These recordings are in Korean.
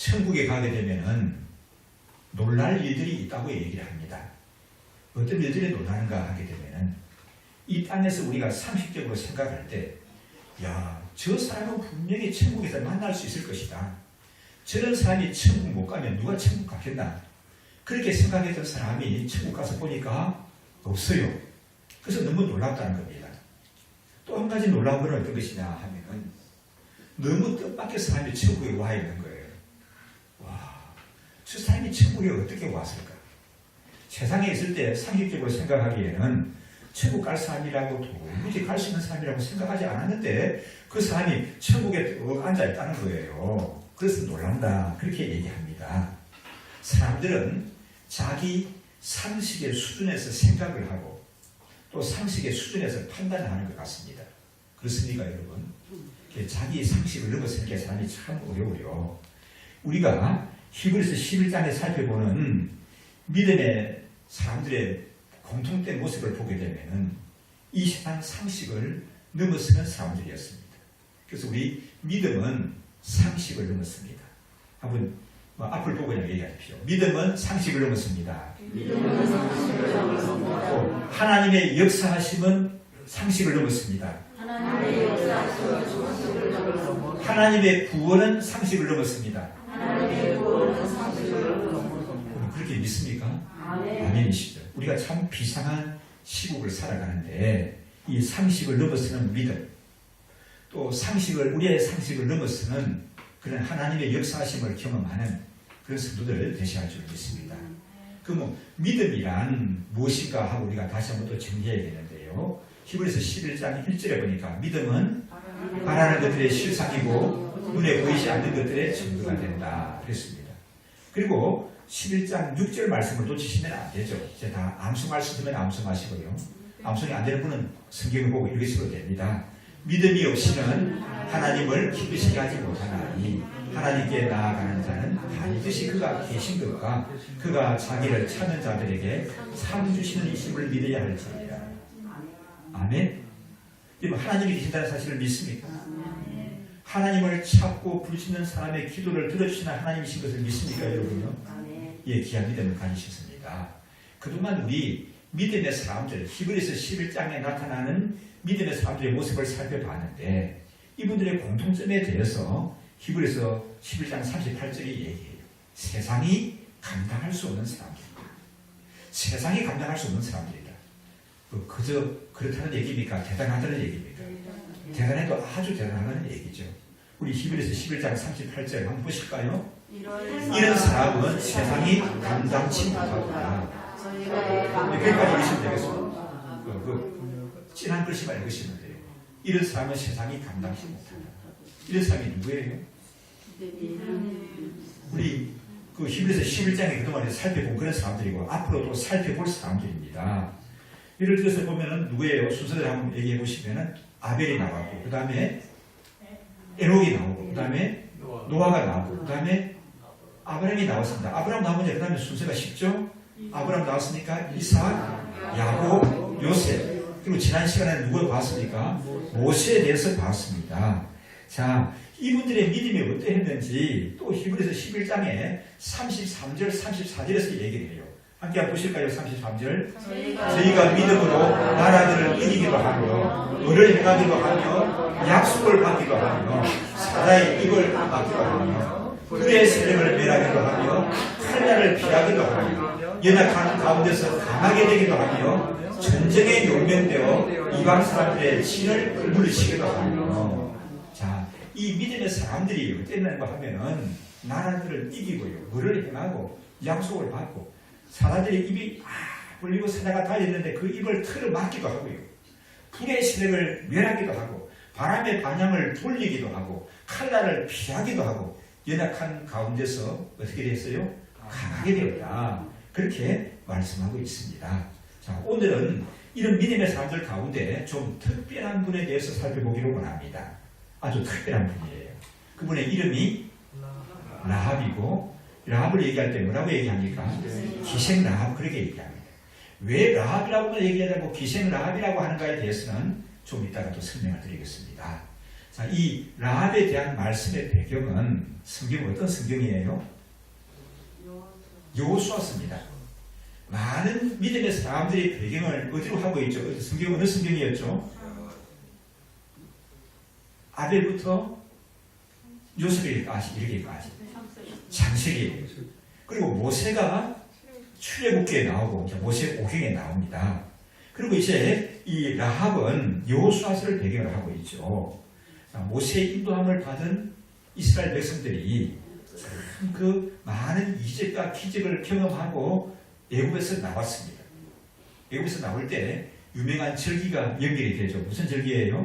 천국에 가게 되면은 놀랄 일들이 있다고 얘기를 합니다. 어떤 일들이 놀라는가 하게 되면은 이 땅에서 우리가 상식적으로 생각할 때, 야, 저 사람은 분명히 천국에서 만날 수 있을 것이다. 저런 사람이 천국 못 가면 누가 천국 가겠나? 그렇게 생각했던 사람이 천국 가서 보니까 없어요. 그래서 너무 놀랍다는 겁니다. 또 한 가지 놀라운 건 어떤 것이냐 하면은 너무 뜻밖의 사람이 천국에 와 있는 거예요. 와, 저 사람이 천국에 어떻게 왔을까? 세상에 있을 때 상식적으로 생각하기에는 천국 갈 사람이라고 도무지 갈 수 있는 사람이라고 생각하지 않았는데 그 사람이 천국에 앉아 있다는 거예요. 그래서 놀란다. 그렇게 얘기합니다. 사람들은 자기 상식의 수준에서 생각을 하고 또 상식의 수준에서 판단을 하는 것 같습니다. 그렇습니까, 여러분? 자기 상식을 넘어서는 게 사람이 참 어려워요. 우리가 히브리서 11장에 살펴보는 믿음의 사람들의 공통된 모습을 보게 되면은 이 세상 상식을 넘어서는 사람들이었습니다. 그래서 우리 믿음은 상식을 넘었습니다. 한번 앞을 보고 그냥 얘기하십시오. 믿음은 상식을 넘었습니다. 믿음은 상식을 넘었습니다. 또 하나님의 역사하심은 상식을 넘었습니다. 하나님의 역사하심은 상식을 넘었습니다. 하나님의 구원은 상식을 넘었습니다. 하나님의 구원은 상식을 넘었습니다. 그렇게 믿습니까? 아멘. 아멘이시죠. 우리가 참 비상한 시국을 살아가는데 이 상식을 넘어서는 믿음, 또 우리의 상식을 넘어서는 그런 하나님의 역사하심을 경험하는 그런 성도들 되셔야 할 줄 믿습니다. 그럼 믿음이란 무엇인가 하고 우리가 다시 한번 또 정리해야 되는데요. 히브리서 11장 1절에 보니까 믿음은 바라는 것들의 실상이고 눈에 보이지 않는 것들의 증거가 된다. 그랬습니다. 그리고 11장 6절 말씀을 놓치시면 안 되죠. 이제 다 암송 말씀이면 암송하시고요. 암송이 안 되는 분은 성경을 보고 읽으셔도 됩니다. 믿음이 없이는 하나님을 기쁘시게 하지 못하나니 하나님께 나아가는 자는 반드시 그가 계신 것과 그가 자기를 찾는 자들에게 상 주시는 이심을 믿어야 할지니라. 아멘. 하나님이 계신다는 사실을 믿습니까? 하나님을 찾고 부르시는 사람의 기도를 들어주시는 하나님이신 것을 믿습니까, 여러분요? 예, 귀한 믿음을 가지셨습니다. 그동안 우리 믿음의 사람들, 히브리서 11장에 나타나는 믿음의 사람들의 모습을 살펴봤는데 이분들의 공통점에 대해서 히브리서 11장 38절이 얘기해요. 세상이 감당할 수 없는 사람들이다. 세상이 감당할 수 없는 사람들이다. 그저 그렇다는 얘기입니까? 대단하다는 얘기입니까? 대단해도 아주 대단하다는 얘기죠. 우리 히브리서 11장 38절 한번 보실까요? 이런 사람은 세상이 감당치 못하구나. 여기까지 읽으시면 되겠습니다. 진한 글씨만 읽으시면 돼요. 이런 사람은 세상이 감당치 못한다. 이런 사람이 누구예요? 우리 히브리서 11장에 그동안에 살펴본 그런 사람들이고 앞으로도 살펴볼 사람들입니다. 예를 들어서 보면은 누구예요? 순서대로 한번 얘기해 보시면은 아벨이 나왔고, 그 다음에 에녹이 나오고, 그 다음에 노아가 나오고, 그 다음에 아브라함이 나왔습니다. 아브라함 나오면 그 다음에 순서가 쉽죠? 아브라함 나왔으니까 이삭, 야곱, 요셉. 그리고 지난 시간에 누굴 봤습니까? 모세에 대해서 봤습니다. 자, 이분들의 믿음이 어떠했는지 또 히브리서 11장에 33절, 34절에서 얘기를 해요. 함께 한번 보실까요? 33절. 저희가 믿음으로 나라들을 이기기도 하며 의를 행하기도 하며 약속을 받기도 하며 사자의 입을 막기도 하며 불의 세력을 멸하기도 하며 칼날을 피하기도 하며 연약한 가운데서 강하게 되기도 하며 전쟁에 용맹되어 이방 사람들의 진을 물리치기도 하며. 자, 이 믿음의 사람들이 어땠는가 하면은 나라들을 이기고요, 의를 행하고 약속을 받고 사람들의 입이 벌리고 사자가 달렸는데 그 입을 틀어 막기도 하고요, 불의 세력을 멸하기도 하고 바람의 방향을 돌리기도 하고 칼날을 피하기도 하고 연약한 가운데서 어떻게 됐어요? 강하게 되었다. 그렇게 말씀하고 있습니다. 자, 오늘은 이런 믿음의 사람들 가운데 좀 특별한 분에 대해서 살펴보기를 원합니다. 아주 특별한 분이에요. 그분의 이름이 라합이고, 라합을 얘기할 때 뭐라고 얘기합니까? 기생 라합, 그렇게 얘기합니다. 왜 라합이라고 얘기하자고 기생 라합이라고 하는가에 대해서는 좀 이따가 또 설명을 드리겠습니다. 자, 이 라합에 대한 말씀의 배경은 성경은 어떤 성경이에요? 여호수아서입니다. 많은 믿음의 사람들이 배경을 어디로 하고 있죠? 성경은 어느 성경이었죠? 아벨부터 요셉에게까지 이르기까지 창세기, 그리고 모세가 출애굽기에 나오고 이제 모세오경에 나옵니다. 그리고 이제 이 라합은 여호수아서를 배경으로 하고 있죠. 자, 모세의 인도함을 받은 이스라엘 백성들이 참 그 많은 이적과 기적을 경험하고 애굽에서 나왔습니다. 애굽에서 나올 때 유명한 절기가 연결이 되죠. 무슨 절기예요?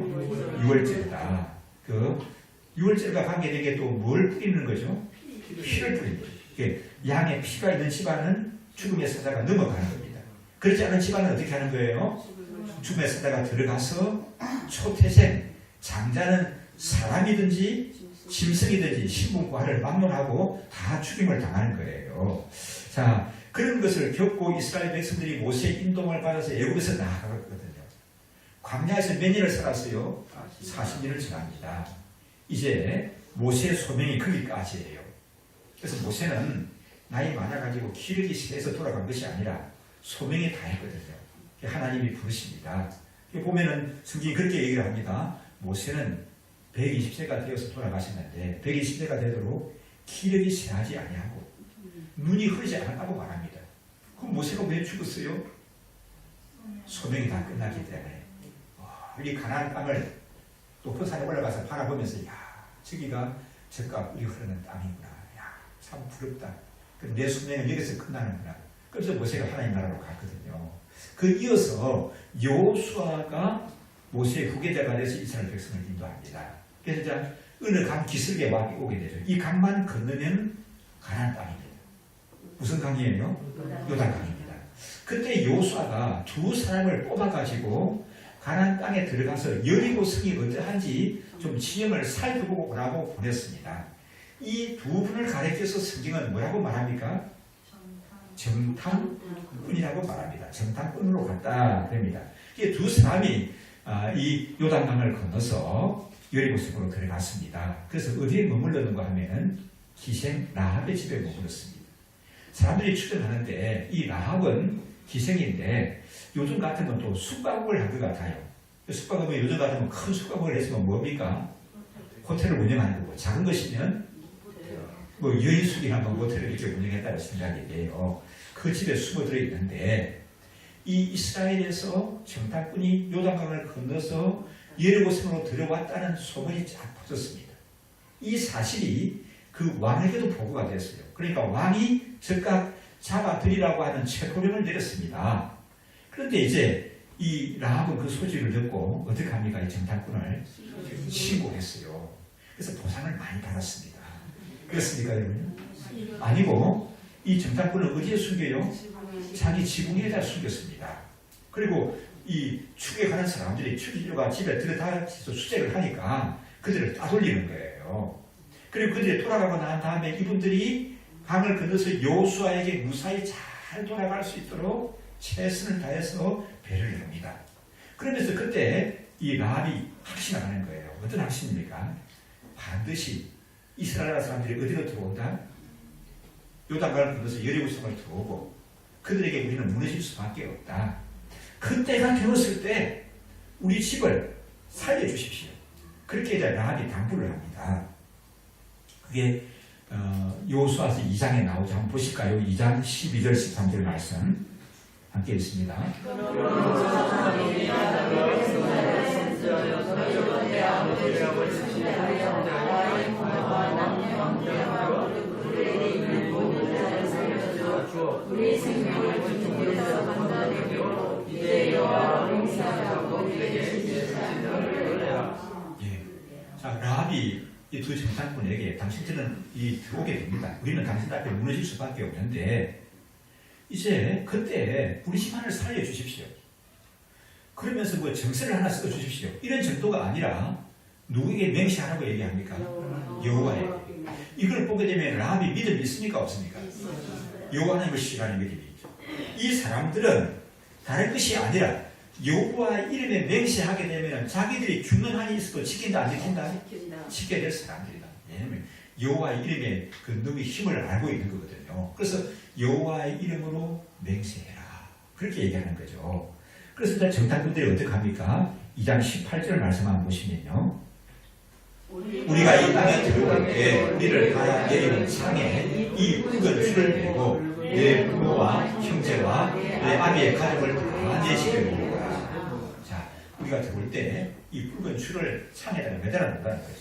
유월절이다. 그 유월절과 관계된 게 또 뭘 뿌리는 거죠? 피를 뿌리는 거죠. 양의 피가 있는 집안은 죽음의 사자가 넘어가는 겁니다. 그렇지 않은 집안은 어떻게 하는 거예요? 죽음의 사자가 들어가서 초태생, 장자는 사람이든지 짐승이든지 신분과를 막론하고 다 죽임을 당하는 거예요. 자, 그런 것을 겪고 이스라엘 백성들이 모세의 인도를 받아서 애굽에서 나아갔거든요. 광야에서 몇 년을 살았어요? 40년을 지납니다. 이제 모세의 소명이 거기까지예요. 그래서 모세는 나이 많아가지고 기력이 세서 돌아간 것이 아니라 소명이 다 했거든요. 하나님이 부르십니다. 보면은 성경이 그렇게 얘기를 합니다. 모세는 120세가 되어서 돌아가셨는데 120세가 되도록 기력이 세하지 아니하고 눈이 흐르지 않았다고 말합니다. 그럼 모세가 왜 죽었어요? 소명이 다 끝났기 때문에. 이 가나안 땅을 높은 산에 올라가서 바라보면서 야, 저기가 저가 물이 흐르는 땅이구나. 야, 참 부럽다. 내 소명은 여기서 끝나는구나. 그래서 모세가 하나님 나라로 갔거든요. 그 이어서 여호수아가 모세의 후계자가 돼서 이스라엘 백성을 인도합니다. 그래서 이제 어느 강 기슭에 오게 되죠. 이 강만 건너면 가나안 땅입니다. 무슨 강이에요? 요단강입니다. 그때 여호수아가 두 사람을 뽑아가지고 가나안 땅에 들어가서 여리고 성이 어떠한지 좀 지형을 살펴보고 오라고 보냈습니다. 이 두 분을 가리켜서 성경은 뭐라고 말합니까? 정탐꾼이라고 말합니다. 정탐꾼으로 갔다 됩니다. 이 두 사람이 이 요단강을 건너서 여리고성으로 들어갔습니다. 그래서 어디에 머물렀는가 하면은 기생 라합의 집에 머물렀습니다. 사람들이 추정하는데 이 라합은 기생인데 요즘 같으면 또 숙박업을 한 것 같아요. 숙박업은 요즘 같으면 큰 숙박업을 했으면 뭡니까? 호텔을 운영하는 거고, 작은 것이면 뭐 여인숙이나 뭐 모텔을 이렇게 운영했다고 생각이 돼요. 그 집에 숨어 들어 있는데 이 이스라엘에서 정탐꾼이 요단강을 건너서 여리고성으로 들어왔다는 소문이 쫙 퍼졌습니다. 이 사실이 그 왕에게도 보고가 됐어요. 그러니까 왕이 즉각 잡아들이라고 하는 체포령을 내렸습니다. 그런데 이제 이 라합은 그 소식을 듣고 어떻게 합니까? 이 정탐꾼을 신고했어요. 그래서 보상을 많이 받았습니다. 그렇습니까, 여러분? 아니고 이 정탐꾼을 어디에 숨겨요? 자기 지붕에다 숨겼습니다. 그리고 이 추격하는 사람들이 추격자가 집에 들어다서 수색을 하니까 그들을 따돌리는 거예요. 그리고 그들이 돌아가고 난 다음에 이분들이 강을 건너서 여호수아에게 무사히 잘 돌아갈 수 있도록 최선을 다해서 배려를 합니다. 그러면서 그때 이 라합이 확신을 하는 거예요. 어떤 확신입니까? 반드시 이스라엘 사람들이 어디로 들어온다? 요단강을 건너서 여리고성을 들어오고 그들에게 우리는 무너질 수밖에 없다. 그때가 되었을 때 우리 집을 살려주십시오. 그렇게 이제 라합이 당부를 합니다. 그게 여호수아서 2장에 나오죠. 한번 보실까요? 2장 12절 13절 말씀 함께 읽습니다. 우리 생명을 주님께서 건져내고 이제 여호와 용서하고 우리에게 주시는 자, 라합이 이 두 정탐꾼에게 당신들은 들어오게 됩니다. 우리는 당신 앞에 무너질 수밖에 없는데 이제 그때 우리 집안을 살려주십시오. 그러면서 뭐 정세를 하나 써주십시오. 이런 정도가 아니라 누구에게 맹세하라고 얘기합니까? 여호와에게. 이걸 보게 되면 라합이 믿음이 있습니까? 없습니까? 여호와 하나님을 신뢰하는 믿음이 있죠. 이 사람들은 다른 것이 아니라 여호와 이름에 맹세하게 되면 자기들이 죽는 한이 있어도 지킨다 안 지킨다? 지켜야 될 사람들이다. 왜냐하면 여호와의 이름에 그 능의 힘을 알고 있는 거거든요. 그래서 여호와의 이름으로 맹세해라. 그렇게 얘기하는 거죠. 그래서 이제 정탐꾼들이 어떻게 합니까? 2장 18절 말씀 한번 보시면요. 우리가 이 땅에 들어올 때 우리를 다 내리는 창에 이 굵은 줄을 대고 내 부모와 형제와 내 아비의 가족을 다 내시켜놓을 거야. 자, 우리가 들어올 때 이 굵은 줄을 창에다가 매달아 놓는다는 거죠.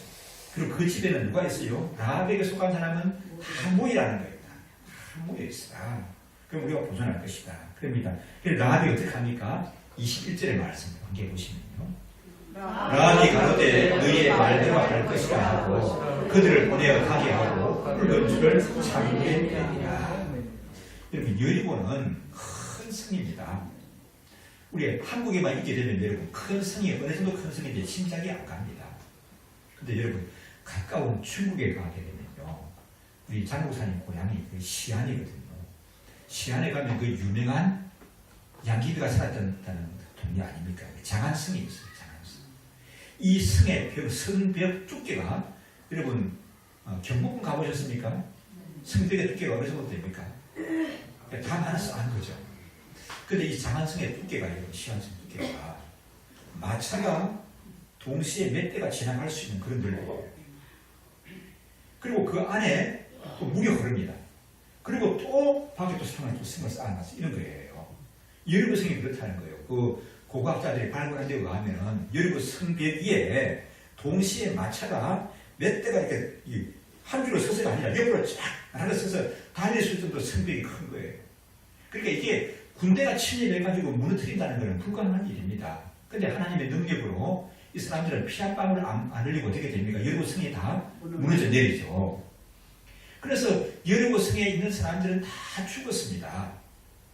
그리고 그 집에는 누가 있어요? 라합에게 속한 사람은 다 모이라는 거예요. 다 모여 있어라. 그럼 우리가 보존할 것이다. 그럽니다. 그래서 라합이 어떻게 합니까? 21절의 말씀 함께 보시면요. 라합이 가로되 너희의 말대로 할 것이라 하고 그들을 보내어 가게 하고 굵은 줄을 창에 매니라. 여러분, 여리고는 큰 성입니다. 우리 한국에만 있게 되면 여러분 큰 성이 어느 정도 큰 성인지 짐작이 안 갑니다. 근데 여러분 가까운 중국에 가게 되면요, 우리 장국사님 고향이 그 시안이거든요. 시안에 가면 그 유명한 양귀비가 살았다는 동네 아닙니까? 장안성이 있어요. 장안성. 이 성의 성벽 두께가 여러분 경복궁 가보셨습니까? 성벽의 두께가 어느 정도 됩니까? 다 많아서 안 거죠. 근데 이 장안성의 두께가 시안성 두께가 마차가 동시에 몇 대가 지나갈 수 있는 그런 넓이에요. 그리고 그 안에 또 물이 흐릅니다. 그리고 또 밖에 또 성을 쌓아놨어. 이런 거예요. 여리고성이 그렇다는 거예요. 그 고고학자들이 발굴한 데 가면은 여리고 성벽 위에 동시에 마차가 몇 대가 이렇게 한 줄로 서서가 아니라 옆으로 쫙 날아서서 달릴 수 있을 정도로 성벽이 큰 거예요. 그러니까 이게 군대가 침입해가지고 무너뜨린다는 것은 불가능한 일입니다. 근데 하나님의 능력으로 이 사람들은 피 한 방울 안 흘리고 어떻게 됩니까? 여리고 성이 다 무너져 내리죠. 그래서 여리고 성에 있는 사람들은 다 죽었습니다.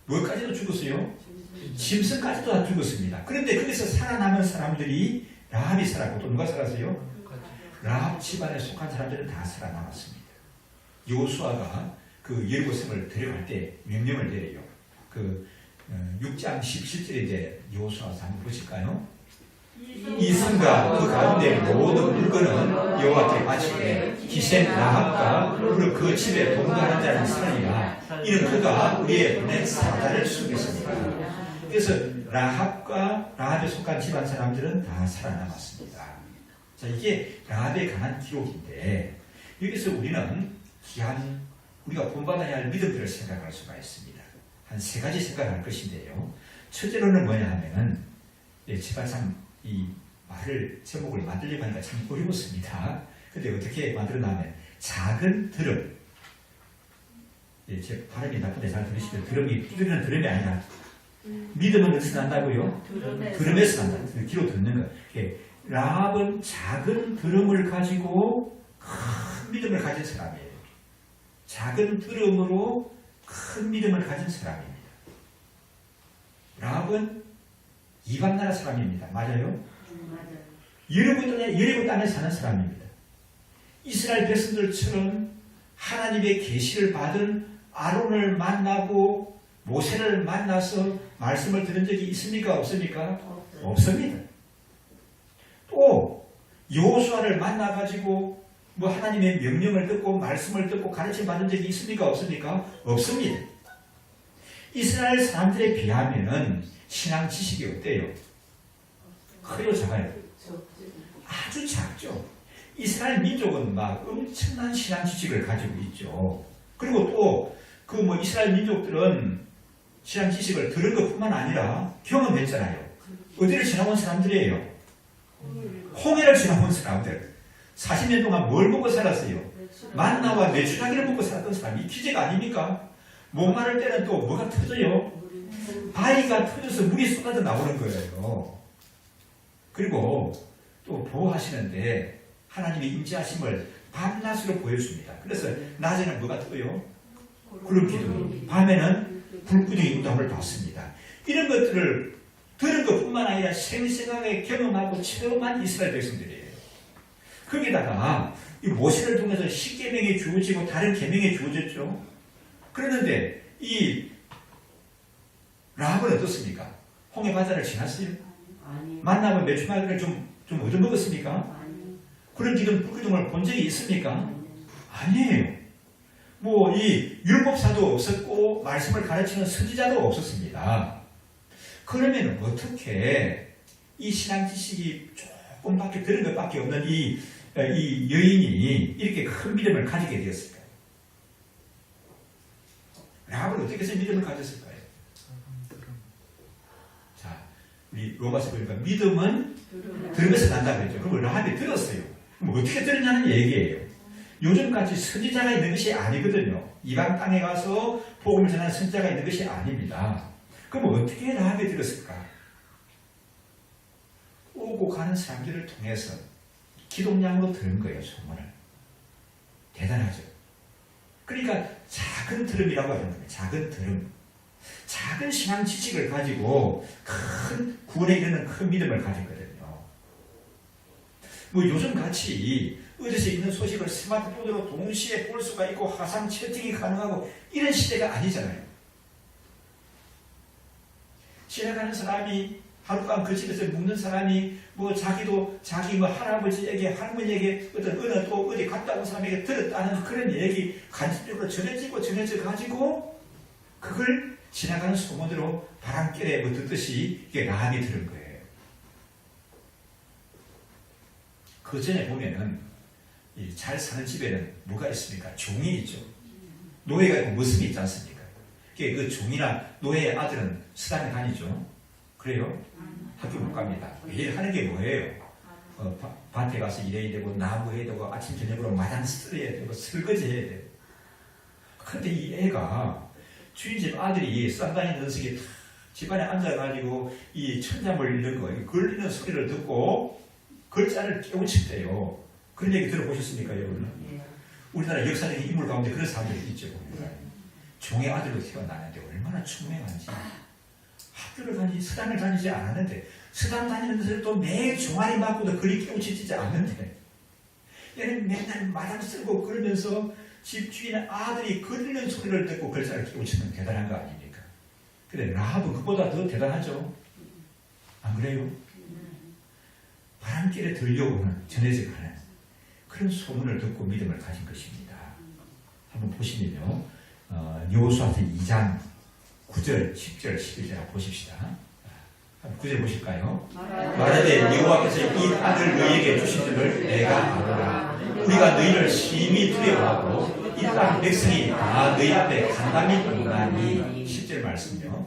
뭐까지도 죽었어요? 짐승까지도 다 죽었습니다. 그런데 거기서 살아남은 사람들이 라합이 살았고 또 누가 살았어요? 라합 집안에 속한 사람들은 다 살아남았습니다. 여호수아가 그 여리고 성을 데려갈 때 명령을 내려요. 그 6장 17절에 이제 여호수아서 한번 보실까요? 이 성과 그 가운데 모든 물건은 여호와께 바치되 기생 라합과 그리고 그 집에 동거하는 자는 있으리라. 이는 그가 우리의 보낸 사자를 속였습니다. 그래서 라합에 속한 집안 사람들은 다 살아남았습니다. 자, 이게 라합에 관한 기록인데 여기서 우리는 귀한 우리가 본받아야 할 믿음들을 생각할 수가 있습니다. 한 세 가지 생각할 것인데요. 첫째로는 뭐냐 하면은 제가 참 이 말을 제목을 만들려고 하니까 참 어려웠습니다. 근데 어떻게 만들어나면 작은 드럼. 제 발음이 나쁜데 잘 들으시면 드럼이 두드리는 드럼이 아니라 믿음은 어디서 난다고요? 드럼에서 난다. 귀로 듣는 거. 라합은 작은 드럼을 가지고 큰 믿음을 가진 사람이에요. 작은 드럼으로 큰 믿음을 가진 사람입니다. 라합은 이방 나라 사람입니다. 맞아요? 여리고 땅에 사는 사람입니다. 이스라엘 백성들처럼 하나님의 계시를 받은 아론을 만나고 모세를 만나서 말씀을 들은 적이 있습니까? 없습니까? 없습니다. 또 여호수아를 만나가지고 뭐 하나님의 명령을 듣고 말씀을 듣고 가르침 받은 적이 있습니까? 없습니까? 없습니다. 이스라엘 사람들에 비하면은 신앙 지식이 어때요? 커요, 작아요? 아주 작죠. 이스라엘 민족은 막 엄청난 신앙 지식을 가지고 있죠. 그리고 또 그 뭐 이스라엘 민족들은 신앙 지식을 들은 것뿐만 아니라 경험했잖아요. 어디를 지나온 사람들이에요? 홍해를 지나온 사람들. 40년 동안 뭘 먹고 살았어요? 만나와 메추라기를 먹고 살았던 사람이 기적 아닙니까? 목마를 때는 또 뭐가 터져요? 바위가 터져서 물이 쏟아져 나오는 거예요. 그리고 또 보호하시는데 하나님의 임재하심을 밤낮으로 보여줍니다. 그래서 낮에는 뭐가 떠요? 구름 기둥이, 밤에는 불구덩이 운동을 받습니다. 이런 것들을 들은 것뿐만 아니라 생생하게 경험하고 체험한 이스라엘 백성들이에요. 거기다가 이 모세를 통해서 십계명이 주어지고 다른 계명이 주어졌죠. 그런데 이 라합은 어떻습니까? 홍해 바다를 지났어요? 아니. 만나면 메추라기를 좀 얻어먹었습니까? 아니. 그런 기둥, 불기둥을 본 적이 있습니까? 아니에요. 뭐 이 율법사도 없었고 말씀을 가르치는 선지자도 없었습니다. 그러면 어떻게 이 신앙 지식이 조금밖에 들은 것밖에 없는 이 여인이 이렇게 큰 믿음을 가지게 되었을까요? 라합은 어떻게 해서 믿음을 가졌을까요? 자, 우리 로마서 보니까 믿음은 들으면서 난다 그랬죠. 그럼 라합이 들었어요. 그럼 어떻게 들었냐는 얘기예요. 요즘같이 선지자가 있는 것이 아니거든요. 이방 땅에 가서 복음을 전하는 선지자가 있는 것이 아닙니다. 그럼 어떻게 라합이 들었을까? 오고 가는 사람들을 통해서 기동량으로 들은 거예요, 소문을. 대단하죠. 그러니까 작은 들음이라고 하는 거예요. 작은 들음. 작은 신앙 지식을 가지고 큰 구원에 이르는 큰 믿음을 가졌거든요. 뭐 요즘같이 어디서 있는 소식을 스마트폰으로 동시에 볼 수가 있고 화상 채팅이 가능하고 이런 시대가 아니잖아요. 지나가는 사람이 하룻밤 그 집에서 묵는 사람이 뭐 자기도 자기 뭐 할아버지에게 할머니에게 어느 또 어디 갔다 온 사람에게 들었다는 그런 얘기 간접적으로 전해져 가지고 그걸 지나가는 소문으로 바람결에 뭐 듣듯이 이게 라합이 들은 거예요. 그 전에 보면은 이 잘 사는 집에는 뭐가 있습니까? 종이 있죠. 노예가 있고 머슴이 있지 않습니까? 그 종이나 노예의 아들은 수당에 다니죠. 그래요? 학교 못 갑니다. 매일 하는 게 뭐예요? 밭에 가서 일해야 되고 나무 해야 되고 아침 저녁으로 마당 쓸어야 되고 설거지 해야 되고. 그런데 이 애가 주인집 아들이 쌍다니 녀석이 집안에 앉아가지고 이 천잠을 읽는 거, 걸리는 소리를 듣고 글자를 깨우쳤대요. 그런 얘기 들어보셨습니까, 여러분? 우리나라 역사적인 인물 가운데 그런 사람들이 있죠. 종의 아들로 태어나는데 얼마나 총명한지. 학교를 다니지, 서당을 다니지 않았는데, 서당 다니는 데서 또 매일 종아리 맞고도 그리 깨우치지 않는데, 얘는 맨날 마당 쓸고 그러면서 집주인의 아들이 걸리는 소리를 듣고 글자를 깨우치는 대단한 거 아닙니까? 근데 라합은 그보다 더 대단하죠. 안 그래요? 바람길에 들려오는, 전해져 가는 그런 소문을 듣고 믿음을 가진 것입니다. 한번 보시면요. 여호수아서 2장 9절, 10절, 11절 보십시다. 한번 9절 보실까요? 말하되 여호와께서 이 땅을 너희에게 주신 줄을 내가 알아라. 우리가 너희를 심히 두려워하고 이 땅 백성이 다 너희 앞에 간담이 보나니 10절 말씀요.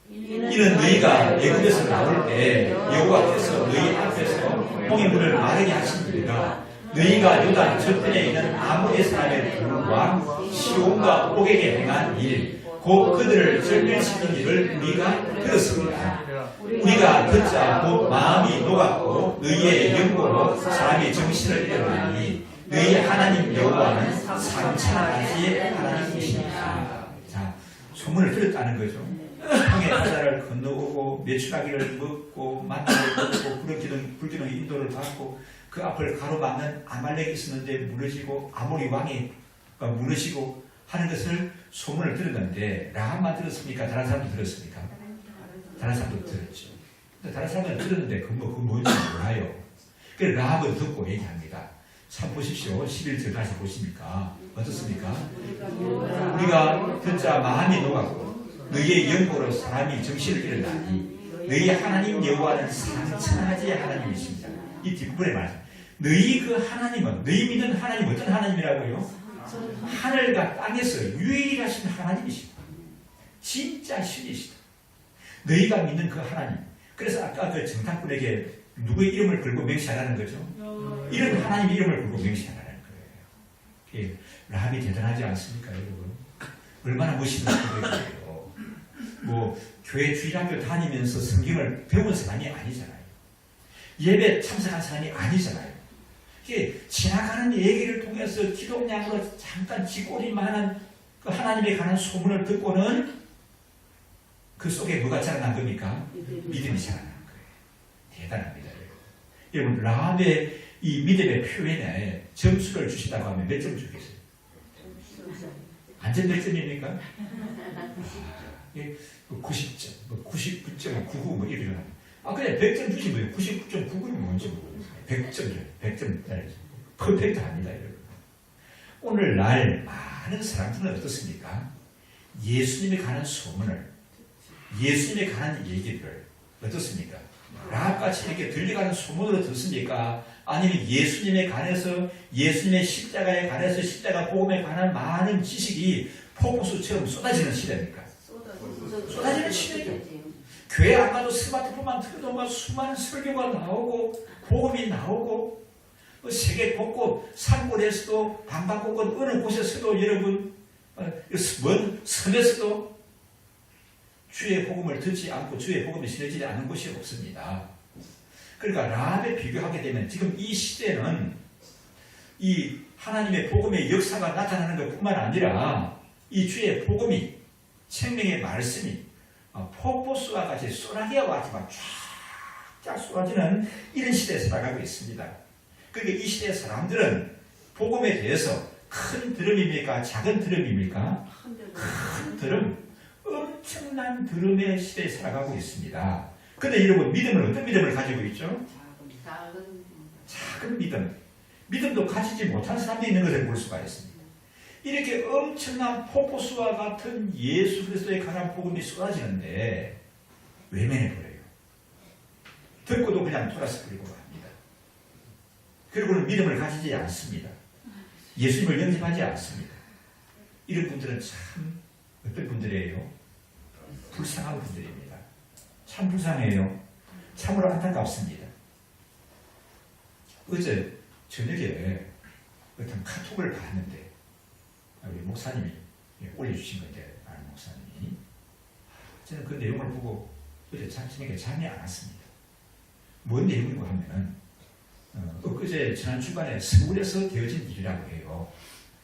이는 너희가 애굽에서 나올 때 여호와께서 너희 앞에서 홍해 물을 마르게 하시니라. 너희가 요단 저편에 있는 아모리 사람의 둘과 시온과 옥에게 행한 일, 곧 그들을 절멸시킨 일을 우리가 들었습니다. 우리가 듣자 곧 마음이 녹았고 너희의 영고로 사람이 정신을 잃어나니 너희 하나님 여호와는 상차하지의 하나님이십니다. 자, 소문을 들었다는 거죠. 홍해 바다를 건너오고 메추라기를 먹고 만나를 먹고 불기둥 인도를 받고 그 앞을 가로막는 아말렉이 있었는데 무너지고 아모리 왕이 무너지고 하는 것을 소문을 들었는데 라합만 들었습니까? 다른 사람도 들었습니까? 다른 사람도 들었죠. 근데 다른 사람은 들었는데 그거 뭔지 몰라요. 그래서 라합은 듣고 얘기합니다. 참 보십시오. 11절 다시 보십니까? 어떻습니까? 우리가 듣자 마음이 녹았고 너희의 영고로 사람이 정신을 잃어나니 너희 하나님 여호와는 상천하지의 하나님이십니다. 이 뒷부분에 말씀. 너희 그 하나님은, 너희 믿는 하나님 어떤 하나님이라고요? 하늘과 땅에서 유일하신 하나님이십니다. 진짜 신이시다. 너희가 믿는 그 하나님. 그래서 아까 그 정탐꾼에게 누구의 이름을 걸고 맹세하라는 거죠? 이런 하나님 이름을 걸고 맹세하라는 거예요. 라합이 대단하지 않습니까, 여러분? 얼마나 멋있는 고백이에요. 뭐 교회 주일학교 다니면서 성경을 배운 사람이 아니잖아요. 예배 참석한 사람이 아니잖아요. 이게 지나가는 얘기를 통해서 기독량으로 잠깐 쥐꼬리만한 그 하나님에 관한 소문을 듣고는 그 속에 뭐가 자라난 겁니까? 믿음이 자라난 거예요. 대단합니다. 여러분 라합의 이 믿음의 표현에 점수를 주신다고 하면 몇 점 주겠어요? 만점 몇 점입니까? 90점, 뭐 99.99 뭐 이러죠. 그래 100점 주시 뭐예요? 99.99는 뭔지 모르겠어요. 100점이에요. 100점. 퍼펙트합니다, 여러분. 오늘날 많은 사람들은 어떻습니까? 예수님에 관한 소문을, 예수님에 관한 얘기를 어떻습니까? 라합같이 이렇게 들려가는 소문으로 듣습니까? 아니면 예수님에 관해서, 예수님의 십자가에 관해서, 십자가 복음에 관한 많은 지식이 폭포수처럼 쏟아지는 시대입니까? 쏟아지는 시대죠. 교회 안 가도 스마트폰만 틀어도 막 수많은 설교가 나오고 복음이 나오고 세계 곳곳 산골에서도 방방곡곡 어느 곳에서도 여러분 먼 섬에서도 주의 복음을 듣지 않고 주의 복음이 실려지지 않은 곳이 없습니다. 그러니까 라합에 비교하게 되면 지금 이 시대는 이 하나님의 복음의 역사가 나타나는 것뿐만 아니라 이 주의 복음이 생명의 말씀이 폭포수와 같이 소나기와 같이 막 쫙쫙 쏟아지는 이런 시대에 살아가고 있습니다. 그러니까 이 시대의 사람들은 복음에 대해서 큰 드럼입니까? 작은 드럼입니까? 큰 드럼, 엄청난 드럼의 시대에 살아가고 있습니다. 그런데 여러분 믿음은 어떤 믿음을 가지고 있죠? 작은 믿음. 믿음도 가지지 못한 사람이 있는 것을 볼 수가 있습니다. 이렇게 엄청난 폭포수와 같은 예수 그리스도에 관한 복음이 쏟아지는데 외면해버려요. 듣고도 그냥 돌아서 버리고 합니다. 그리고는 믿음을 가지지 않습니다. 예수님을 영접하지 않습니다. 이런 분들은 참 어떤 분들이에요? 불쌍한 분들입니다. 참 불쌍해요. 참으로 안타깝습니다. 어제 저녁에 어떤 카톡을 봤는데 우리 목사님이 올려주신 건데, 아는 목사님이. 저는 그 내용을 보고 어제 저녁에 잠이 안 왔습니다. 뭔 내용이고 하면은, 엊그제 지난 주간에 서울에서 되어진 일이라고 해요.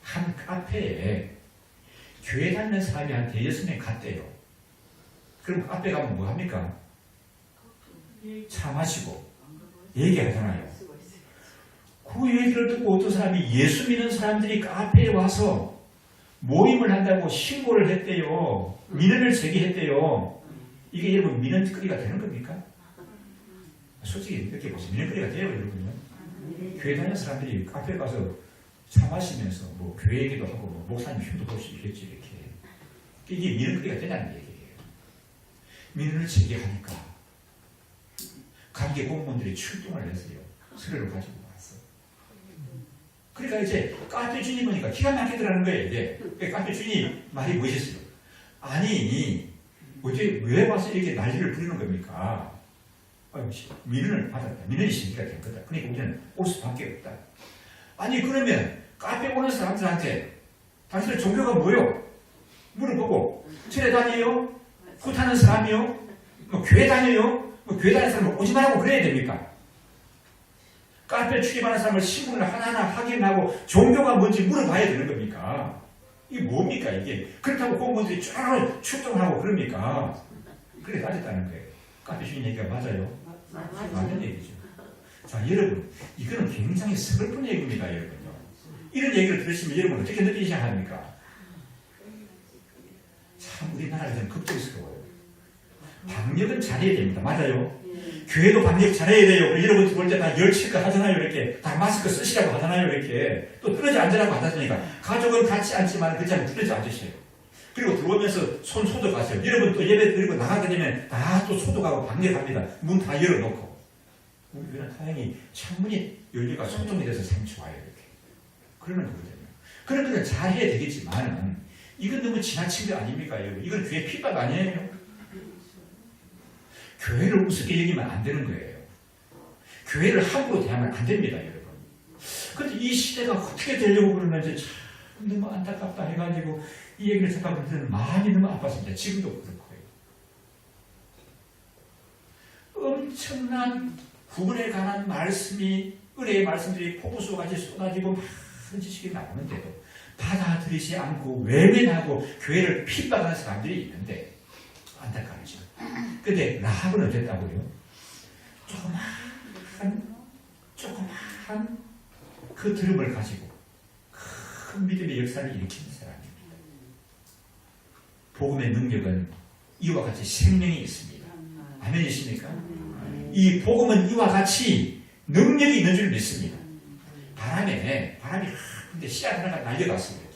한 카페에 교회 다니는 사람이 한 대여섯 명 갔대요. 그럼 카페 가면 뭐 합니까? 차 마시고 얘기하잖아요. 그 얘기를 듣고 어떤 사람이 예수 믿는 사람들이 카페에 와서 모임을 한다고 신고를 했대요. 민원을 제기했대요. 이게 여러분 민원거리가 되는 겁니까? 솔직히 이렇게 보세요. 민원거리가 돼요, 여러분요. 교회 다니는 사람들이 카페에 가서 차 마시면서 뭐 교회 얘기도 하고 뭐 목사님 힘도 볼 수 있겠지 이렇게. 이게 민원거리가 되냐는 얘기예요. 민원을 제기하니까 관계 공무원들이 출동을 했어요. 서류를 가지고 왔어. 그러니까 이제 카페 주인이 보니까 기가 막히더라는 거예요. 이제 카페 주인이 말이 무엇이었어요? 아니 어제 왜 와서 이렇게 난리를 부리는 겁니까? 민원을 받았다. 민원이 시기가 된 거다. 그러니까 우리는 올 수밖에 없다. 아니 그러면 카페 오는 사람들한테 당신의 종교가 뭐요? 물어보고 절에 다녀요? 굿하는 사람이요? 뭐 교회 다녀요? 뭐 교회 다니는 사람은 오지 말라고 그래야 됩니까? 카페 출입하는 사람을 신분을 하나하나 확인하고 종교가 뭔지 물어봐야 되는 겁니까? 이게 뭡니까 이게? 그렇다고 공무원들이 쭉 출동하고 그럽니까? 그래 따졌다는 거예요. 카페 주인 얘기가 맞아요? 맞는 얘기죠. 자 여러분 이거는 굉장히 서글픈 얘기입니다. 여러분요. 이런 얘기를 들으시면 여러분 어떻게 느끼셔야 합니까? 참 우리나라가 좀 걱정스러워요. 방역은 잘해야 됩니다. 맞아요? 교회도 방역 잘해야 돼요. 여러분 볼 때 다 열칠까 하잖아요. 이렇게 다 마스크 쓰시라고 하잖아요. 이렇게 또 떨어져 앉으라고 하잖아요. 가족은 같이 앉지만 그 자리에 떨어져 앉으세요. 그리고 들어오면서 손 소독하세요. 여러분 또 예배 드리고 나가게 되면 다 또 소독하고 방역합니다. 문 다 열어놓고. 우리 교회는 다행히 창문이 열리가 소통이 돼서 참 좋아요. 이렇게. 그러는 거거든요. 그런 거는 잘해야 되겠지만 이건 너무 지나친 거 아닙니까? 여러분? 이건 교회 핍박 아니에요? 교회를 우습게 여기면 안 되는 거예요. 교회를 함부로 대하면 안 됩니다, 여러분. 그런데 이 시대가 어떻게 되려고 그러는지 참 너무 안타깝다 해가지고 이 얘기를 생각할 때는 마음이 너무 아팠습니다. 지금도 그렇고요. 엄청난 구원에 관한 말씀이, 은혜의 말씀들이 폭우수같이 쏟아지고 많은 지식이 나오는데도 받아들이지 않고 외면하고 교회를 핍박하는 사람들이 있는데 안타깝죠. 근데 라합은 어땠다고요? 조그마한 그 들음을 가지고 큰 믿음의 역사를 일으키는 사람입니다. 복음의 능력은 이와 같이 생명이 있습니다. 아멘이십니까? 이 복음은 이와 같이 능력이 있는 줄 믿습니다. 바람이 근데 씨앗 하나가 날려갔습니다.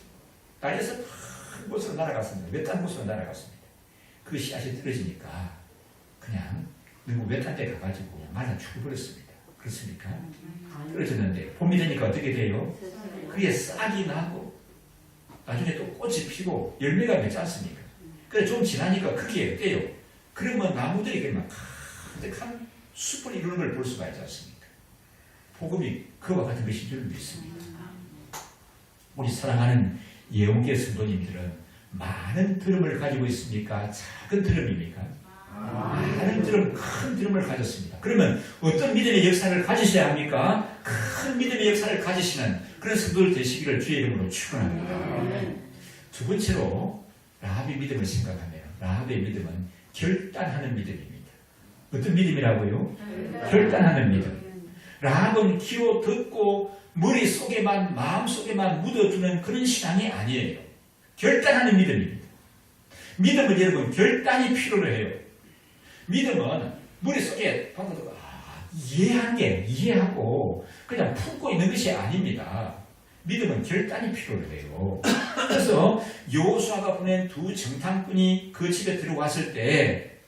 날려서 큰 곳으로 날아갔습니다. 외딴 곳으로 날아갔습니다. 그 씨앗이 떨어지니까 그냥 너무 외딴 데 가가지고 말라 죽어버렸습니다. 그렇습니까? 떨어졌는데 봄이 되니까 어떻게 돼요? 그게 싹이 나고 나중에 또 꽃이 피고 열매가 맺지 않습니까? 그래 좀 지나니까 그게 어때요? 그러면 나무들이 그냥 가득한 숲을 이루는 걸 볼 수가 있지 않습니까? 복음이 그와 같은 것인 줄 믿습니다. 우리 사랑하는 예언계 성도님들은 많은 들음을 가지고 있습니까? 작은 들음입니까? 많은 들음, 큰 들음을 가졌습니다. 그러면 어떤 믿음의 역사를 가지셔야 합니까? 큰 믿음의 역사를 가지시는 그런 성도들 되시기를 주의 이름으로 축원합니다. 두 번째로 라합의 믿음을 생각하면 라합의 믿음은 결단하는 믿음입니다. 어떤 믿음이라고요? 결단하는 믿음. 라합은 귀로 듣고 머릿속에만 마음속에만 묻어두는 그런 신앙이 아니에요. 결단하는 믿음입니다. 믿음은 여러분 결단이 필요로 해요. 믿음은 머릿속에 이해하고 그냥 품고 있는 것이 아닙니다. 믿음은 결단이 필요로 해요. 그래서 여호수아가 보낸 두 정탐꾼이 그 집에 들어왔을 때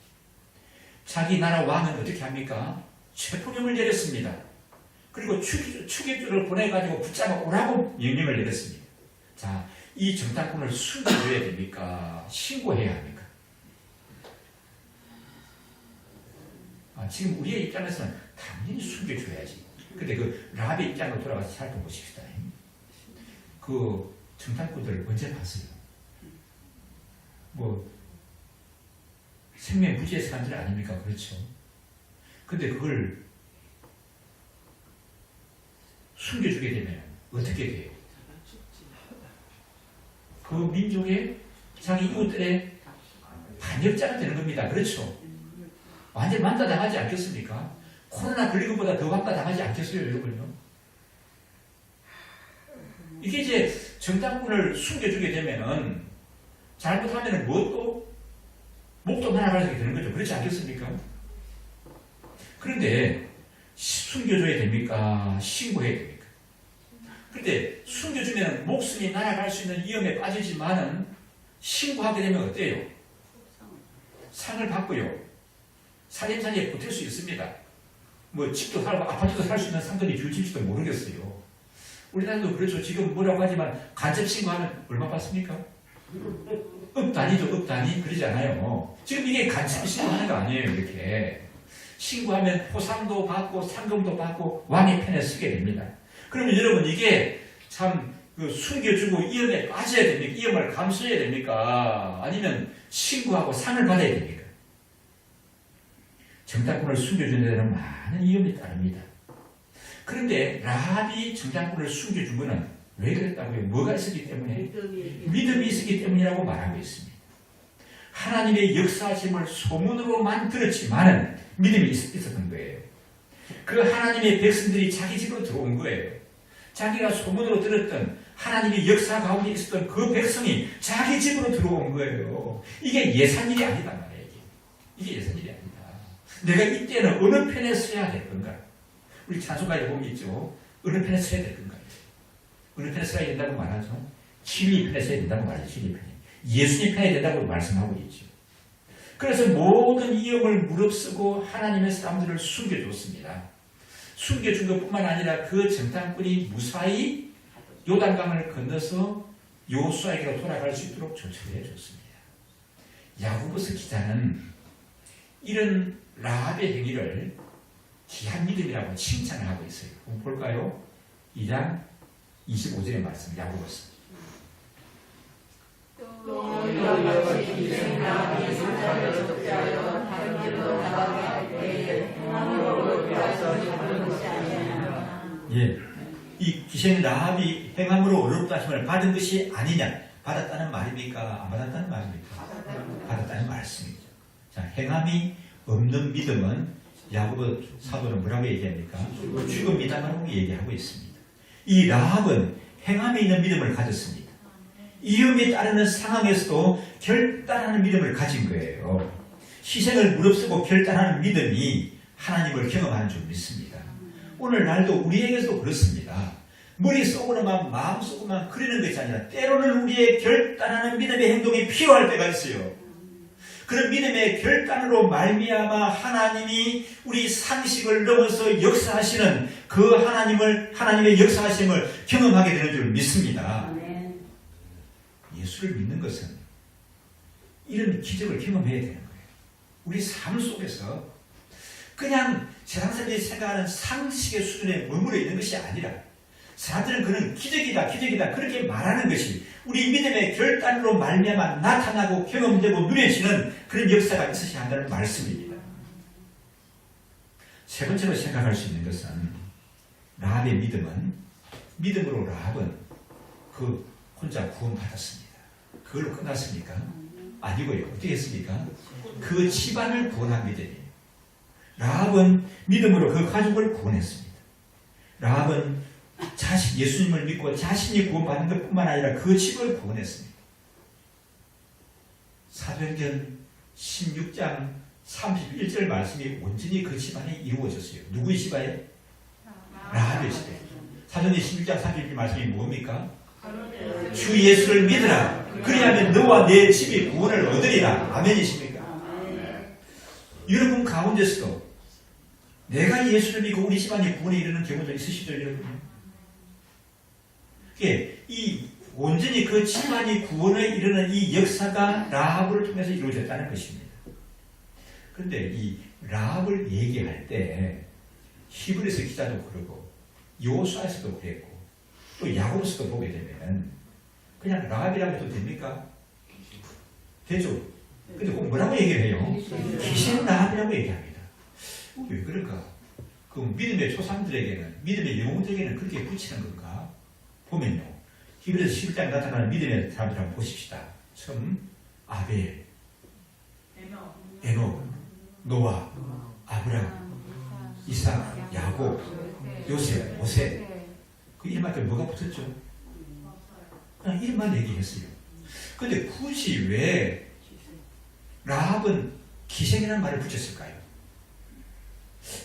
자기 나라 왕은 어떻게 합니까? 체포령을 내렸습니다. 그리고 추격주를 보내가지고 붙잡아 오라고 명령을 내렸습니다. 자, 이 정탐꾼을 숨겨줘야 됩니까? 신고해야 합니까? 지금 우리의 입장에서는 당연히 숨겨줘야지. 근데 그 라합의 입장으로 돌아가서 살펴보십시다. 그 정탐꾼들 언제 봤어요? 생명 무지의 사람들 아닙니까? 그렇죠. 근데 그걸 숨겨주게 되면 어떻게 돼요? 그 민족의 자기 이웃들의 반역자가 되는 겁니다. 그렇죠. 완전 만다 당하지 않겠습니까? 코로나 걸린 것보다 더 만다 당하지 않겠어요, 여러분요? 이게 이제 정탐꾼을 숨겨주게 되면은 잘못하면은 목도 날아가게 되는 거죠. 그렇지 않겠습니까? 그런데 숨겨줘야 됩니까? 신고해야 됩니까? 그런데 숨겨주면 목숨이 날아갈 수 있는 위험에 빠지지만은 신고하게 되면 어때요? 상을 받고요. 살림살이에 버틸 수 있습니다. 집도 살고 아파트도 살 수 있는 상권이 주어질지도 모르겠어요. 우리나라도 그렇죠. 지금 뭐라고 하지만 간접 신고하면 얼마 받습니까? 업 단위 그러지 않아요. 지금 이게 간접 신고하는 거 아니에요. 이렇게 신고하면 포상도 받고 상금도 받고 왕의 편에 서게 됩니다. 그러면 여러분 이게 참 숨겨주고 위험에 빠져야 됩니까? 위험을 감수해야 됩니까? 아니면 신고하고 상을 받아야 됩니까? 정탐꾼을 숨겨주는 데는 많은 위험이 따릅니다. 그런데 라합이 정탐꾼을 숨겨준 것은 왜 그랬다고요? 뭐가 있었기 때문에? 믿음이 있었기 때문이라고 말하고 있습니다. 하나님의 역사하심을 소문으로만 들었지만은 믿음이 있었던 거예요. 그 하나님의 백성들이 자기 집으로 들어온 거예요. 자기가 소문으로 들었던 하나님의 역사 가운데 있었던 그 백성이 자기 집으로 들어온 거예요. 이게 예산일이 아니다 말이에요. 이게 예산일이 아니다. 내가 이때는 어느 편에 서야 될 건가? 우리 찬송가에 보면 있죠. 어느 편에 서야 될 건가? 어느 편에 서야 된다고 말하죠. 진리 편에 서야 된다고 말하죠. 진리 편에. 예수님 편에 된다고 말씀하고 있죠. 그래서 모든 위험을 무릅쓰고 하나님의 사람들을 숨겨줬습니다. 숨겨준 것뿐만 아니라 그 정탐꾼이 무사히 요단강을 건너서 여호수아에게로 돌아갈 수 있도록 조처를 해줬습니다. 야고보서 기자는 이런 라합의 행위를 귀한 믿음이라고 칭찬을 하고 있어요. 한번 볼까요? 2장 25절의 말씀, 야고보서. 또 여호와의 기생나비 사자를 적자여 다른 길로 나아갈 때에 행함으로 어려워서 잡은 것이 아니냐. 예, 이 기생 라합이 행함으로 어렵다 하심을 받은 것이 아니냐. 받았다는 말입니까? 안 받았다는 말입니까? 받았다는 말씀이죠. 자, 행함이 없는 믿음은 야고보 사도는 뭐라고 얘기합니까? 죽은 믿음이라고 얘기하고 있습니다. 이 라합은 행함이 있는 믿음을 가졌습니다. 위험에 따르는 상황에서도 결단하는 믿음을 가진 거예요. 희생을 무릅쓰고 결단하는 믿음이 하나님을 경험하는 줄 믿습니다. 오늘날도 우리에게서도 그렇습니다. 머릿속으로만 마음속으로만 그리는 것이 아니라 때로는 우리의 결단하는 믿음의 행동이 필요할 때가 있어요. 그런 믿음의 결단으로 말미암아 하나님이 우리 상식을 넘어서 역사하시는 그 하나님의 역사하심을 경험하게 되는 줄 믿습니다. 예수를 믿는 것은 이런 기적을 경험해야 되는 거예요. 우리 삶 속에서 그냥 세상 사람들이 생각하는 상식의 수준에 머물러 있는 것이 아니라 사람들은 그는 기적이다 그렇게 말하는 것이 우리 믿음의 결단으로 말미암아 나타나고 경험되고 누려지는 그런 역사가 있으셔야 한다는 말씀입니다. 세 번째로 생각할 수 있는 것은 라합의 믿음으로 라합은 그 혼자 구원받았습니다. 그걸로 끝났습니까? 아니고요. 어떻게 했습니까? 그 집안을 구원한 믿음이에요. 라합은 믿음으로 그 가족을 구원했습니다. 라합은 예수님을 믿고 자신이 구원받는 것뿐만 아니라 그 집을 구원했습니다. 사도행전 16장 31절 말씀이 온전히 그 집안에 이루어졌어요. 누구의 집안에? 라합의 집에. 사도행전 16장 31절 말씀이 뭡니까? 주 예수를 믿으라. 그리하면 너와 내 집이 구원을 얻으리라. 아멘이십니까? 여러분 가운데서도 내가 예수를 믿고 우리 집안이 구원에 이르는 경우도 있으시죠, 여러분? 이 온전히 그 집안이 구원에 이르는 이 역사가 라합을 통해서 이루어졌다는 것입니다. 그런데 이 라합을 얘기할 때 히브리서 기자도 그러고 여호수아에서도 그랬고 또 야고보서도 보게 되면 그냥 라합이라고 해도 됩니까? 되죠. 근데 꼭 뭐라고 얘기를 해요? 귀신 라합이라고 얘기합니다. 왜 그럴까? 그 믿음의 초상들에게는, 믿음의 영웅들에게는 그렇게 붙이는 건가? 보면요. 히브리서 11장에 나타나는 믿음의 사람들 한번 보십시다. 처음 아벨, 에녹, 노아, 아브라함, 이삭, 야곱, 요셉, 모세. 그 이름한테 뭐가 붙었죠? 그냥 이름만 얘기했어요. 근데 굳이 왜 라합은 기생이라는 말을 붙였을까요?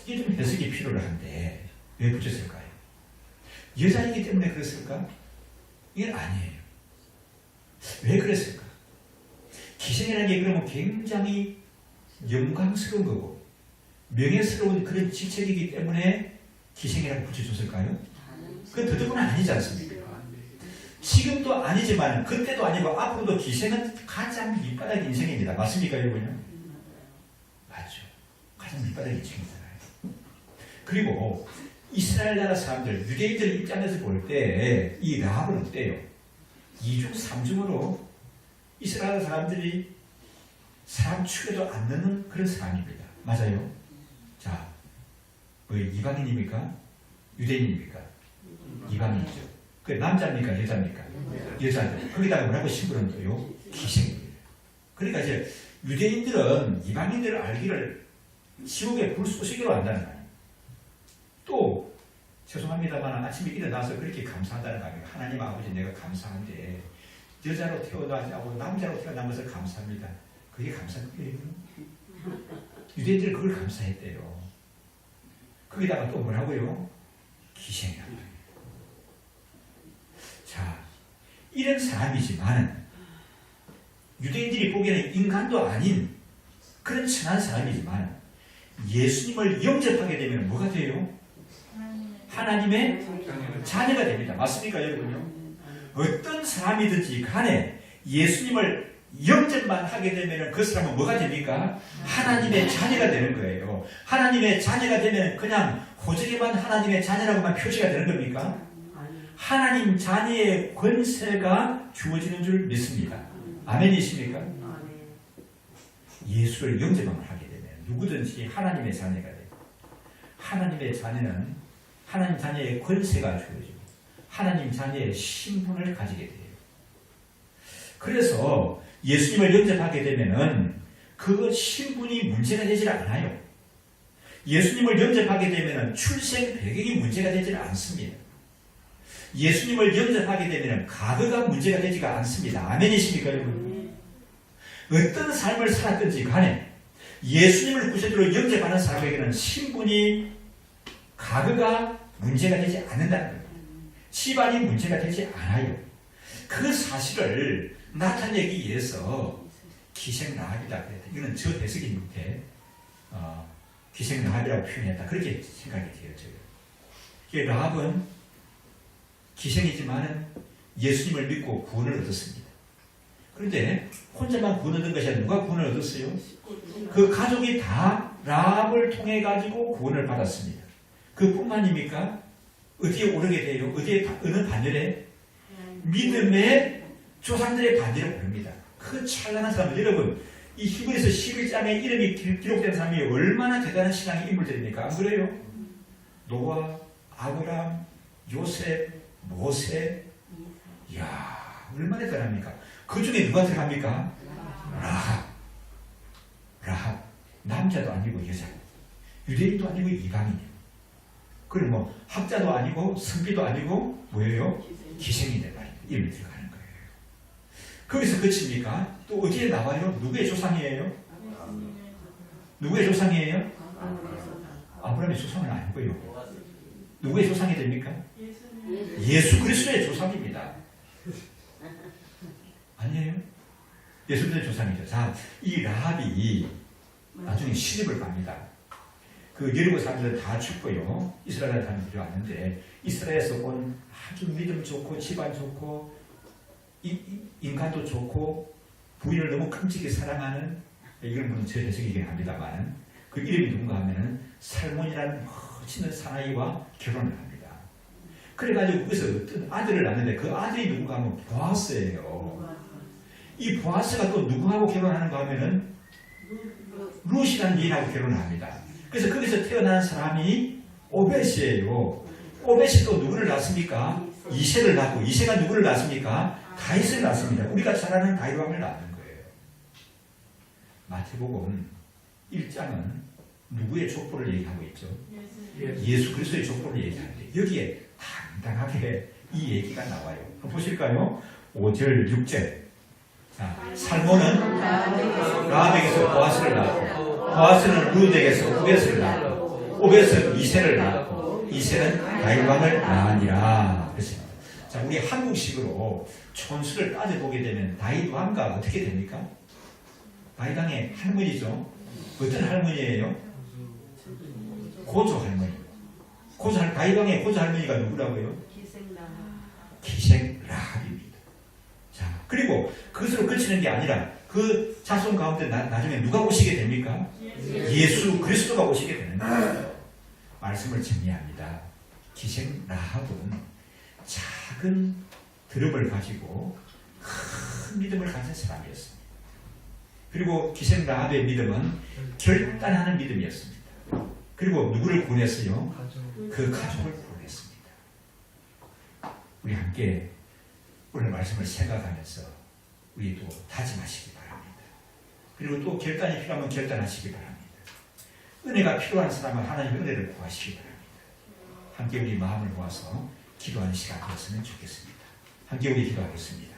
이게 좀 해석이 필요한데 왜 붙였을까요? 여자이기 때문에 그랬을까? 이건 아니에요. 왜 그랬을까? 기생이라는 게 그러면 굉장히 영광스러운 거고 명예스러운 그런 직책이기 때문에 기생이라고 붙여줬을까요? 그건 더더구나 아니지 않습니까? 지금도 아니지만 그때도 아니고 앞으로도 기생은 가장 밑바닥 인생입니다. 맞습니까, 여러분요? 맞죠. 가장 밑바닥 인생이잖아요. 그리고 이스라엘 나라 사람들, 유대인들 입장에서 볼 때 이 라합은 어때요? 2중 3중으로 이스라엘 사람들이 사람 축에도 안 넣는 그런 사람입니다. 맞아요? 자, 이방인입니까? 유대인입니까? 이방인이죠. 그 남자입니까? 여자입니까? 여자죠. 거기다가 뭐라고 심부름도요? 기생입니다. 그러니까 이제 유대인들은 이방인들을 알기를 지옥의 불쏘시개로 안다는 거예요. 또 죄송합니다만 아침에 일어나서 그렇게 감사한다는 거예요. 하나님 아버지 내가 감사한데 여자로 태어나지 않고 남자로 태어난 것을 감사합니다. 그게 감사한 거예요. 유대인들은 그걸 감사했대요. 거기다가 또 뭐라고요? 기생이라고 해요. 자, 이런 사람이지만 유대인들이 보기에는 인간도 아닌 그런 천한 사람이지만 예수님을 영접하게 되면 뭐가 돼요? 하나님의 자녀가 됩니다. 맞습니까, 여러분요? 어떤 사람이든지 간에 예수님을 영접만 하게 되면 그 사람은 뭐가 됩니까? 하나님의 자녀가 되는 거예요. 하나님의 자녀가 되면 그냥 호적에만 하나님의 자녀라고만 표시가 되는 겁니까? 하나님 자녀의 권세가 주어지는 줄 믿습니다. 아멘이십니까? 예수를 영접만 하게 되면 누구든지 하나님의 자녀가 돼요. 하나님의 자녀는 하나님 자녀의 권세가 주어지고 하나님 자녀의 신분을 가지게 돼요. 그래서 예수님을 영접하게 되면은 그 신분이 문제가 되질 않아요. 예수님을 영접하게 되면은 출생 배경이 문제가 되질 않습니다. 예수님을 영접하게 되면 과거가 문제가 되지가 않습니다. 아멘이십니까, 여러분? 어떤 삶을 살았든지 간에 예수님을 구세주로 영접하는 사람에게는 신분이 과거가 문제가 되지 않는다는 거예요. 집안이 문제가 되지 않아요. 그 사실을 나타내기 위해서 기생 라합이다 그랬다. 이거는 저 해석인데 기생 라합이라고 표현했다. 그렇게 생각이 되어져요. 라합은 기생이지만 예수님을 믿고 구원을 얻었습니다. 그런데 혼자만 구원 얻은 것이 아니라 누가 구원을 얻었어요? 그 가족이 다 라합을 통해 가지고 구원을 받았습니다. 그뿐만입니까? 어디에 오르게 돼요? 어느 반열에? 믿음의 조상들의 반열에 오릅니다. 그 찬란한 사람들, 여러분, 이 히브리서 11장에 이름이 기록된 사람이 얼마나 대단한 신앙의 인물들입니까? 안 그래요? 노아, 아브람, 요셉, 모세, 이야, 얼마나 대단합니까? 그 중에 누가 들어갑니까? 라합. 남자도 아니고 여자. 유대인도 아니고 이방인이에요. 그리고 뭐 학자도 아니고 선비도 아니고 뭐예요? 기생인데 말이에요. 이름이 들어가는 거예요. 거기서 그칩니까? 또 어디에 나와요? 누구의 조상이에요? 누구의 조상이에요? 아브라함의 조상은 아니고요. 누구의 조상이 됩니까? 예수 그리스도의 조상입니다. 아니에요? 예수 그리스도의 조상이죠. 자, 이 라합이 나중에 시집을 갑니다. 그 여리고 사람들은 다 죽고요. 이스라엘 사람들이 왔는데 이스라엘에서 온 아주 믿음 좋고 집안 좋고 인간도 좋고 부인을 너무 끔찍히 사랑하는 이런 분은 제 해석이긴 합니다만 그 이름이 누군가 하면은 살몬이라는 멋있는 사나이와 결혼을 합니다. 그래가지고 거기서 어떤 아들을 낳는데 그 아들이 누군가 하면 보아스예요. 이 보아스가 또 누구하고 결혼하는가 하면은 룻이라는 여인하고 결혼을 합니다. 그래서 거기서 태어난 사람이 오벳이에요. 오벳이 또 누구를 낳습니까? 이새를 낳고 이새가 누구를 낳습니까? 다윗을 낳습니다. 우리가 잘 아는 다윗 왕을 낳는 거예요. 마태복음 1장은 누구의 족보를 얘기하고 있죠? 예수 그리스도의 족보를 얘기하는데 여기에 당당하게 이 얘기가 나와요. 한번 보실까요? 5절 6절. 자, 살몬은 라합에게서 보아스를 낳고 보아스는 룻에게서 오벳을 낳고 오벳은 이새를 낳고 이새는 다윗 왕을 낳으니라. 그렇습니다. 자, 우리 한국식으로 촌수를 따져보게 되면 다윗 왕과 어떻게 됩니까? 다윗 왕의 할머니죠. 어떤 할머니예요? 고조 할머니. 다윗 왕의 고조 할머니가 누구라고요? 기생 라합입니다. 자, 그리고 그것으로 그치는 게 아니라 그 자손 가운데 나중에 누가 오시게 됩니까? 예수 그리스도가 오시게 되는 거예요. 말씀을 정리합니다. 기생 라합은 작은 드럼을 가지고 큰 믿음을 가진 사람이었습니다. 그리고 기생 라합의 믿음은 결단하는 믿음이었습니다. 그리고 누구를 구원했어요? 그 가족을 구원했습니다. 우리 함께 오늘 말씀을 생각하면서 우리도 다짐하시기 바랍니다. 그리고 또 결단이 필요하면 결단하시기 바랍니다. 은혜가 필요한 사람은 하나님의 은혜를 구하시기 바랍니다. 함께 우리 마음을 모아서 기도하는 시간 되었으면 좋겠습니다. 함께 우리 기도하겠습니다.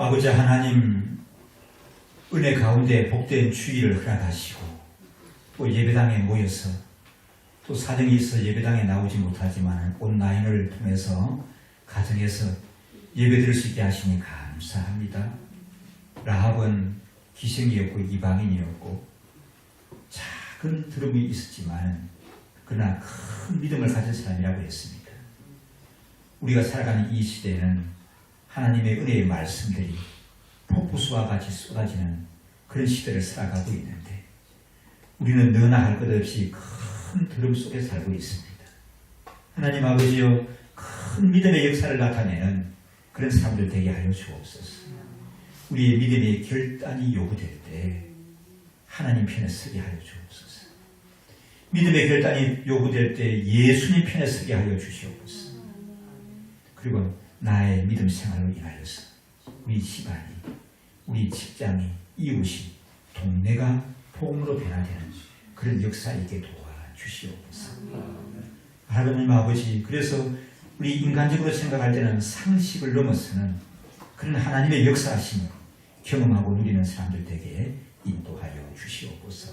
아버지 하나님, 은혜 가운데 복된 주일을 허락하시고 또 예배당에 모여서 또 사정이 있어 예배당에 나오지 못하지만 온라인을 통해서 가정에서 예배드릴 수 있게 하시니 감사합니다. 라합은 기생이었고 이방인이었고 작은 드럼이 있었지만 그러나 큰 믿음을 가진 사람이라고 했습니다. 우리가 살아가는 이 시대는 하나님의 은혜의 말씀들이 폭포수와 같이 쏟아지는 그런 시대를 살아가고 있는데 우리는 너나 할 것 없이 큰 드럼 속에 살고 있습니다. 하나님 아버지여, 큰 믿음의 역사를 나타내는 그런 사람들 되게 하여 주옵소서. 우리의 믿음의 결단이 요구될 때 하나님 편에 서게 하여 주옵소서. 믿음의 결단이 요구될 때 예수님 편에 서게 하여 주시옵소서. 그리고 나의 믿음 생활로 인하여서 우리 집안이, 우리 직장이, 이웃이, 동네가 복음으로 변화되는 그런 역사이게 도와주시옵소서. 하나님 아버지, 그래서 우리 인간적으로 생각할 때는 상식을 넘어서는 그런 하나님의 역사하심을 경험하고 누리는 사람들 되게 인도하여 주시옵소서.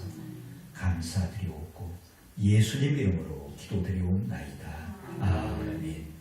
감사드리옵고 예수님 이름으로 기도드리옵나이다. 아멘.